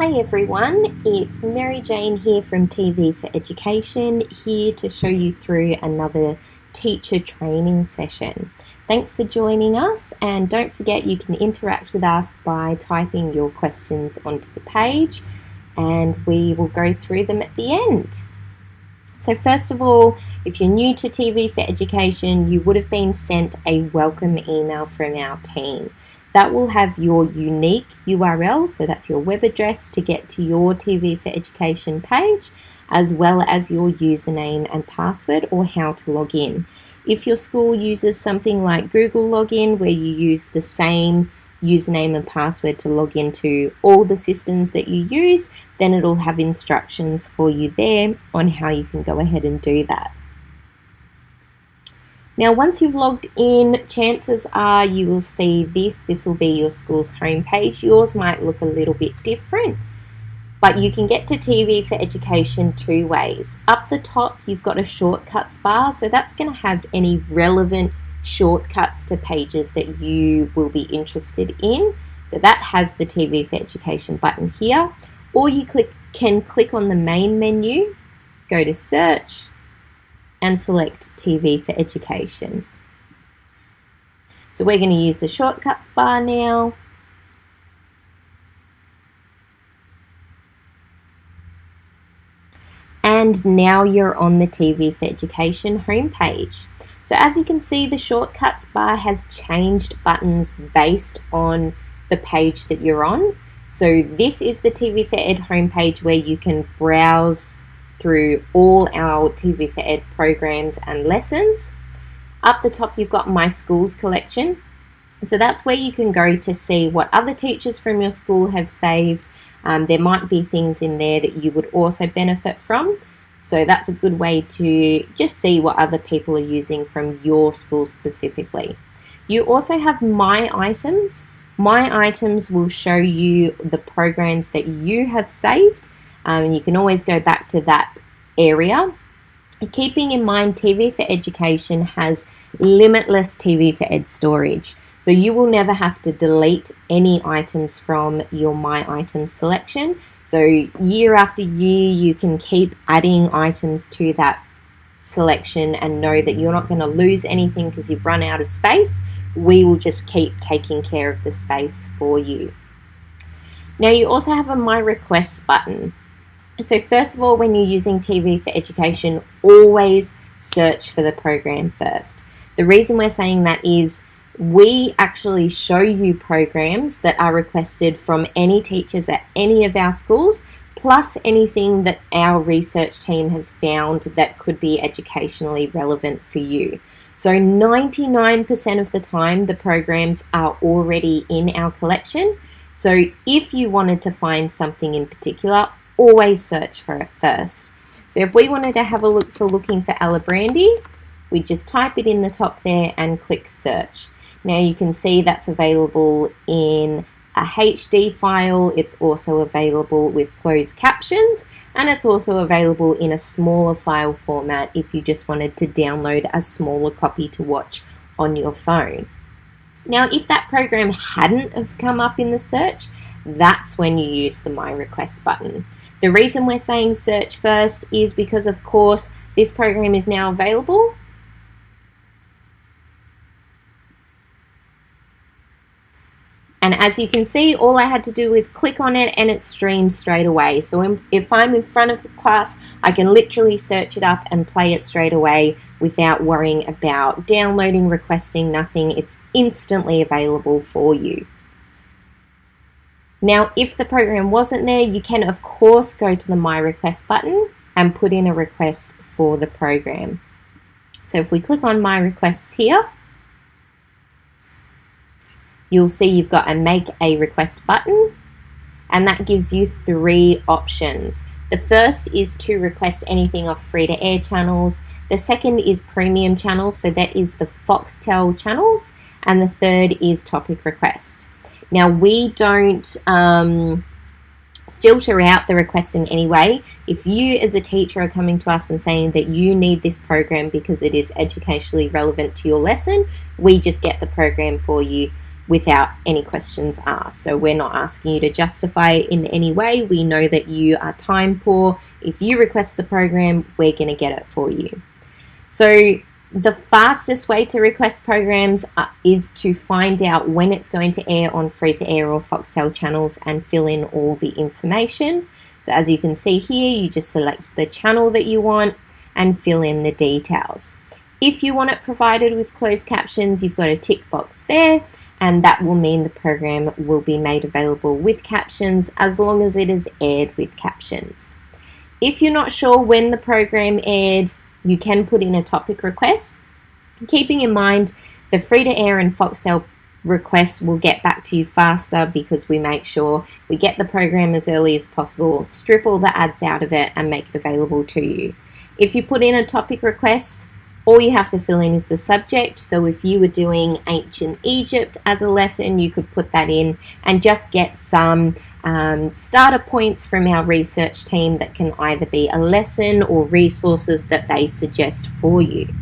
Hi everyone, it's Mary Jane here from TV4Education, here to show you through another teacher training session. Thanks for joining us, and don't forget you can interact with us by typing your questions onto the page and we will go through them at the end. So first of all, if you're new to TV4Education, you would have been sent a welcome email from our team. That will have your unique URL, so that's your web address to get to your TV4Education page, as well as your username and password or how to log in. If your school uses something like Google Login, where you use the same username and password to log into all the systems that you use, then it'll have instructions for you there on how you can go ahead and do that. Now, once you've logged in, chances are you will see this. This will be your school's homepage. Yours might look a little bit different, but you can get to TV4Education two ways. Up the top, you've got a shortcuts bar, so that's going to have any relevant shortcuts to pages that you will be interested in. So that has the TV4Education button here. Or you can click on the main menu, go to search, and select TV4Education. So we're going to use the shortcuts bar now. And now you're on the TV4Education homepage. So as you can see, the shortcuts bar has changed buttons based on the page that you're on. So this is the TV4Ed homepage where you can browse through all our TV4Ed programs and lessons. Up the top, you've got My Schools collection. So that's where you can go to see what other teachers from your school have saved. There might be things in there that you would also benefit from. So that's a good way to just see what other people are using from your school specifically. You also have My Items. My Items will show you the programs that you have saved. You can always go back to that area. Keeping in mind, TV4Education has limitless TV4Ed storage. So you will never have to delete any items from your My Items selection. So year after year, you can keep adding items to that selection and know that you're not going to lose anything because you've run out of space. We will just keep taking care of the space for you. Now you also have a My Requests button. So first of all, when you're using TV4Education, always search for the program first. The reason we're saying that is we actually show you programs that are requested from any teachers at any of our schools, plus anything that our research team has found that could be educationally relevant for you. So 99% of the time, the programs are already in our collection. So if you wanted to find something in particular, always search for it first. So if we wanted to have a look for looking for Alibrandi, we just type it in the top there and click search. Now you can see that's available in a HD file. It's also available with closed captions, and it's also available in a smaller file format if you just wanted to download a smaller copy to watch on your phone. Now, if that program hadn't have come up in the search, that's when you use the My Requests button. The reason we're saying search first is because, of course, this program is now available. And as you can see, all I had to do is click on it and it streams straight away. So if I'm in front of the class, I can literally search it up and play it straight away without worrying about downloading, requesting, nothing. It's instantly available for you. Now, if the program wasn't there, you can, of course, go to the My Request button and put in a request for the program. So if we click on My Requests here, you'll see you've got a Make a Request button, and that gives you three options. The first is to request anything off free-to-air channels. The second is premium channels, so that is the Foxtel channels. And the third is topic request. Now, we don't filter out the requests in any way. If you as a teacher are coming to us and saying that you need this program because it is educationally relevant to your lesson, we just get the program for you. without any questions asked. So we're not asking you to justify it in any way. We know that you are time poor. If you request the program, we're going to get it for you. So the fastest way to request programs is to find out when it's going to air on free-to-air or Foxtel channels and fill in all the information. So as you can see here, you just select the channel that you want and fill in the details. If you want it provided with closed captions, you've got a tick box there, and that will mean the program will be made available with captions as long as it is aired with captions. If you're not sure when the program aired, you can put in a topic request. Keeping in mind, the free-to-air and Foxtel requests will get back to you faster because we make sure we get the program as early as possible, strip all the ads out of it, and make it available to you. If you put in a topic request, all you have to fill in is the subject. So if you were doing ancient Egypt as a lesson, you could put that in and just get some starter points from our research team that can either be a lesson or resources that they suggest for you.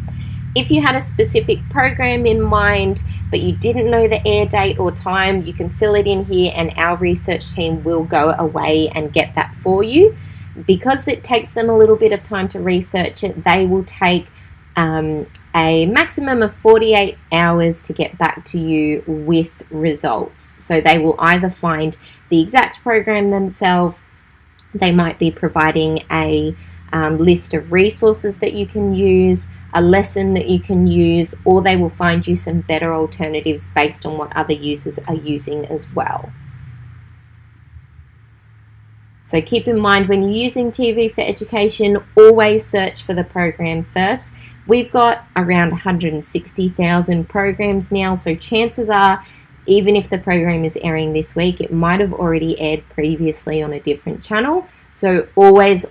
If you had a specific program in mind, but you didn't know the air date or time, you can fill it in here and our research team will go away and get that for you. Because it takes them a little bit of time to research it, they will take a maximum of 48 hours to get back to you with results. So they will either find the exact program themselves, they might be providing a list of resources that you can use, a lesson that you can use, or they will find you some better alternatives based on what other users are using as well. So keep in mind, when you're using TV4Education, always search for the program first. We've got around 160,000 programs now, so chances are, even if the program is airing this week, it might have already aired previously on a different channel. So always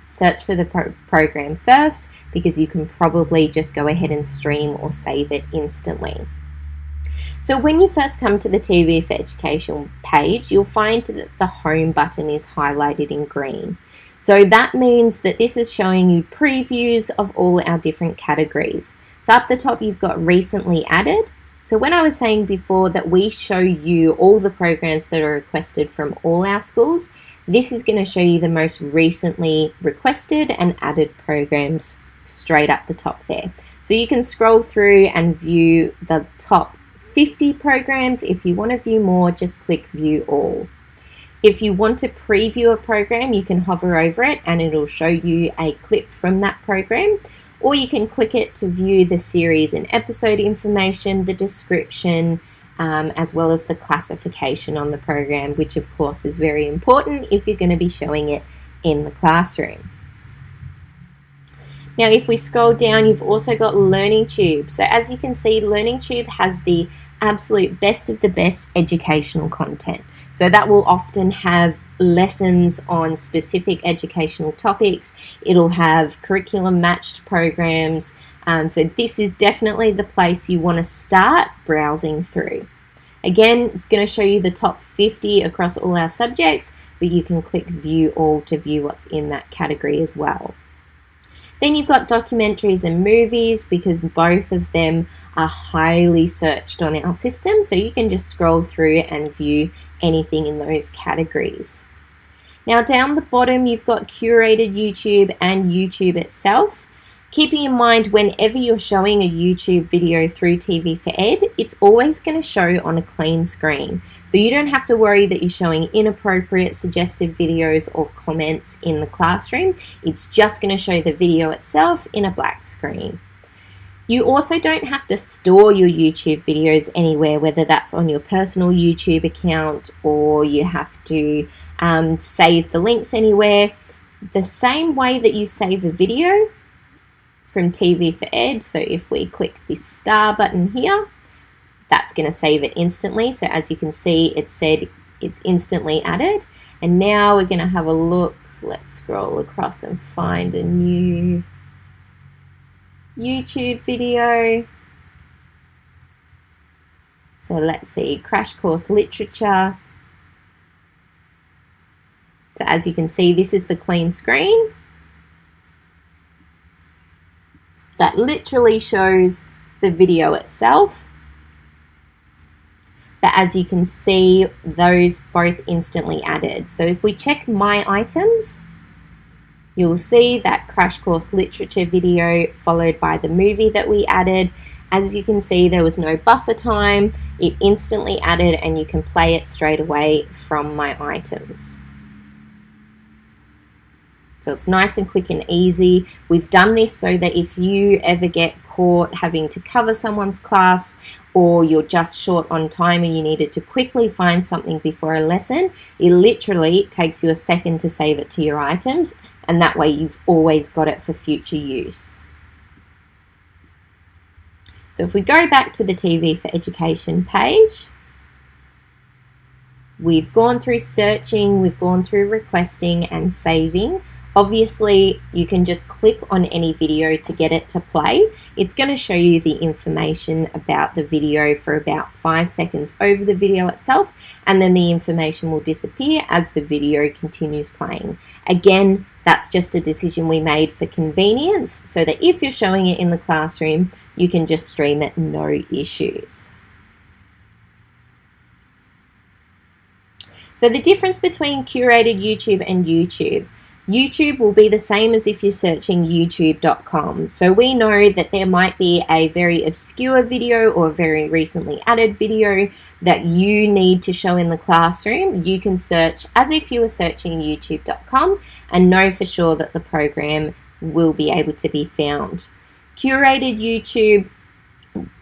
search for the program first, because you can probably just go ahead and stream or save it instantly. So when you first come to the TV4Education page, you'll find that the home button is highlighted in green. So that means that this is showing you previews of all our different categories. So up the top, you've got recently added. So when I was saying before that we show you all the programs that are requested from all our schools, this is going to show you the most recently requested and added programs straight up the top there. So you can scroll through and view the top 50 programs. If you want to view more, just click view all. If you want to preview a program, you can hover over it and it'll show you a clip from that program, or you can click it to view the series and episode information, the description, as well as the classification on the program, which of course is very important if you're going to be showing it in the classroom. Now, if we scroll down, you've also got LearningTube. So as you can see, LearningTube has the absolute best of the best educational content. So that will often have lessons on specific educational topics. It'll have curriculum matched programs. So this is definitely the place you want to start browsing through. Again, it's going to show you the top 50 across all our subjects, but you can click view all to view what's in that category as well. Then you've got documentaries and movies, because both of them are highly searched on our system. So you can just scroll through and view anything in those categories. Now down the bottom, you've got Curated YouTube and YouTube itself. Keeping in mind, whenever you're showing a YouTube video through TV4Ed, it's always going to show on a clean screen. So you don't have to worry that you're showing inappropriate suggestive videos or comments in the classroom. It's just going to show the video itself in a black screen. You also don't have to store your YouTube videos anywhere, whether that's on your personal YouTube account or you have to save the links anywhere. The same way that you save a video from TV4Ed, so if we click this star button here, that's going to save it instantly. So as you can see, it said it's instantly added. And now we're going to have a look. Let's scroll across and find a new YouTube video. So let's see, Crash Course Literature. So as you can see, this is the clean screen that literally shows the video itself. but as you can see, those both instantly added. So if we check my items, you'll see that Crash Course Literature video followed by the movie that we added. As you can see, there was no buffer time. It instantly added and you can play it straight away from my items. So it's nice and quick and easy. We've done this so that if you ever get caught having to cover someone's class, or you're just short on time and you needed to quickly find something before a lesson, it literally takes you a second to save it to your items, and that way you've always got it for future use. So if we go back to the TV4Education page, we've gone through searching, we've gone through requesting and saving. Obviously, you can just click on any video to get it to play. It's going to show you the information about the video for about 5 seconds over the video itself, and then the information will disappear as the video continues playing. Again, that's just a decision we made for convenience, so that if you're showing it in the classroom, you can just stream it, no issues. So the difference between Curated YouTube and YouTube. YouTube will be the same as if you're searching youtube.com. So we know that there might be a very obscure video or very recently added video that you need to show in the classroom. You can search as if you were searching youtube.com and know for sure that the program will be able to be found. Curated YouTube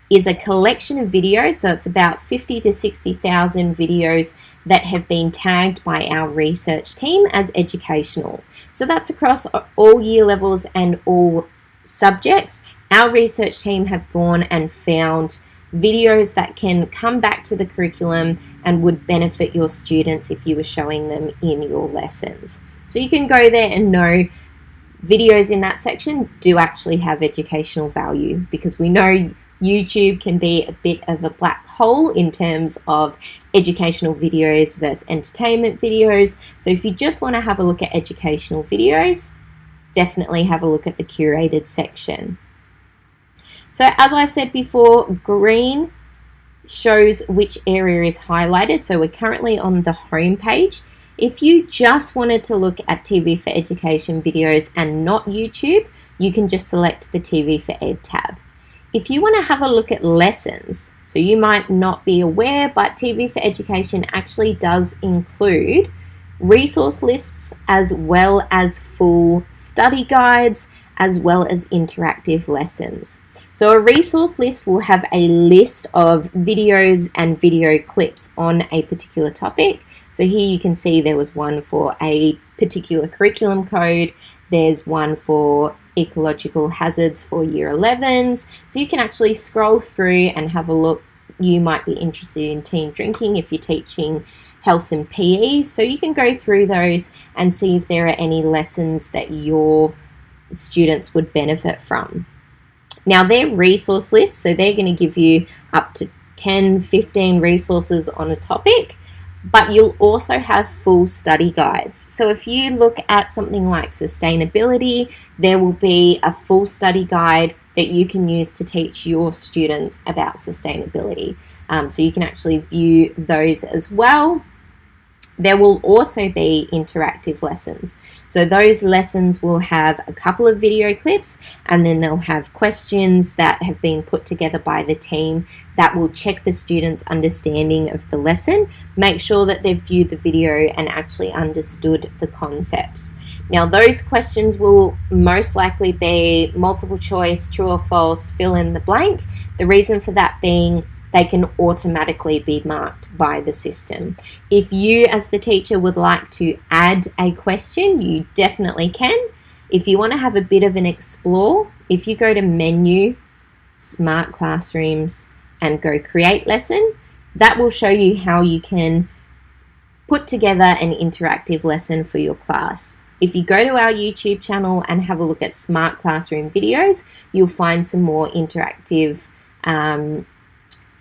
is a collection of videos, so it's about 50 to 60,000 videos that have been tagged by our research team as educational. So that's across all year levels and all subjects. Our research team have gone and found videos that can come back to the curriculum and would benefit your students if you were showing them in your lessons. So you can go there and know videos in that section do actually have educational value, because we know YouTube can be a bit of a black hole in terms of educational videos versus entertainment videos. So if you just want to have a look at educational videos, definitely have a look at the curated section. So as I said before, green shows which area is highlighted. So we're currently on the home page. If you just wanted to look at TV4Education videos and not YouTube, you can just select the TV4Ed tab. If you want to have a look at lessons, so you might not be aware, but TV4Education actually does include resource lists as well as full study guides, as well as interactive lessons. So a resource list will have a list of videos and video clips on a particular topic. So here you can see there was one for a particular curriculum code. There's one for ecological hazards for year 11s. So you can actually scroll through and have a look. You might be interested in teen drinking if you're teaching health and PE. So you can go through those and see if there are any lessons that your students would benefit from. Now they're resource lists, so they're going to give you up to 10, 15 resources on a topic. But you'll also have full study guides. So if you look at something like sustainability, there will be a full study guide that you can use to teach your students about sustainability. So you can actually view those as well. There will also be interactive lessons. So those lessons will have a couple of video clips, and then they'll have questions that have been put together by the team that will check the students' understanding of the lesson, make sure that they've viewed the video and actually understood the concepts. Now those questions will most likely be multiple choice, true or false, fill in the blank. The reason for that being they can automatically be marked by the system. If you as the teacher would like to add a question, you definitely can. If you want to have a bit of an explore, if you go to menu, smart classrooms, and go create lesson, that will show you how you can put together an interactive lesson for your class. If you go to our YouTube channel and have a look at smart classroom videos, you'll find some more interactive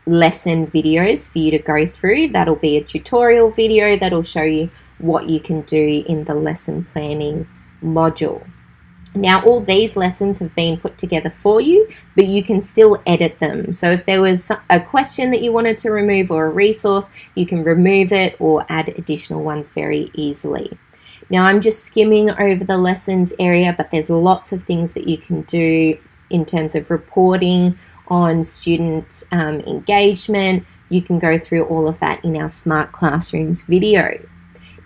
lesson videos for you to go through. That'll be a tutorial video that'll show you what you can do in the lesson planning module. Now, all these lessons have been put together for you, but you can still edit them. So if there was a question that you wanted to remove or a resource, you can remove it or add additional ones very easily. Now, I'm just skimming over the lessons area, but there's lots of things that you can do in terms of reporting on student engagement. You can go through all of that in our Smart Classrooms video.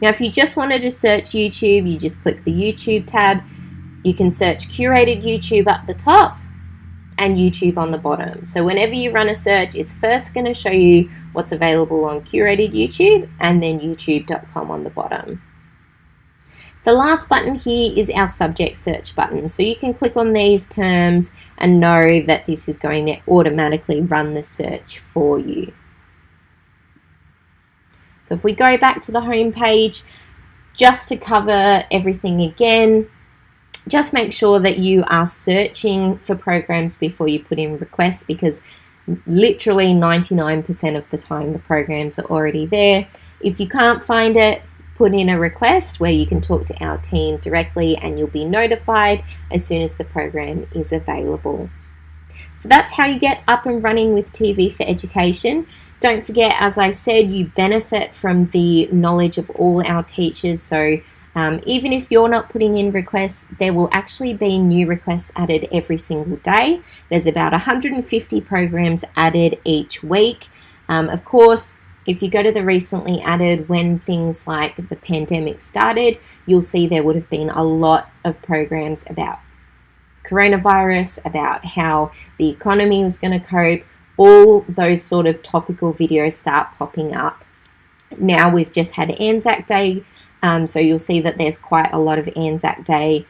Now, if you just wanted to search YouTube, you just click the YouTube tab. You can search Curated YouTube up the top and YouTube on the bottom. So whenever you run a search, it's first going to show you what's available on Curated YouTube and then youtube.com on the bottom. The last button here is our subject search button. So you can click on these terms and know that this is going to automatically run the search for you. So if we go back to the home page, just to cover everything again, just make sure that you are searching for programs before you put in requests, because literally 99% of the time the programs are already there. If you can't find it, put in a request where you can talk to our team directly and you'll be notified as soon as the program is available. So that's how you get up and running with TV4Education. Don't forget, as I said, you benefit from the knowledge of all our teachers. So even if you're not putting in requests, there will actually be new requests added every single day. There's about 150 programs added each week. Of course, if you go to the recently added, when things like the pandemic started, you'll see there would have been a lot of programs about coronavirus, about how the economy was going to cope. All those sort of topical videos start popping up. Now we've just had Anzac Day, so you'll see that there's quite a lot of Anzac Day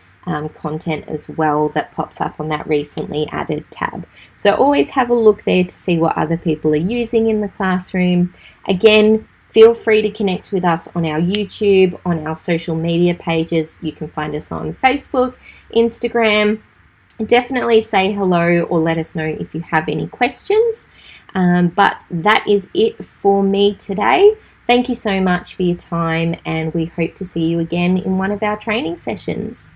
content as well that pops up on that recently added tab. So always have a look there to see what other people are using in the classroom. Again, feel free to connect with us on our YouTube, on our social media pages. You can find us on Facebook, Instagram. Definitely say hello or let us know if you have any questions. But that is it for me today. Thank you so much for your time, and we hope to see you again in one of our training sessions.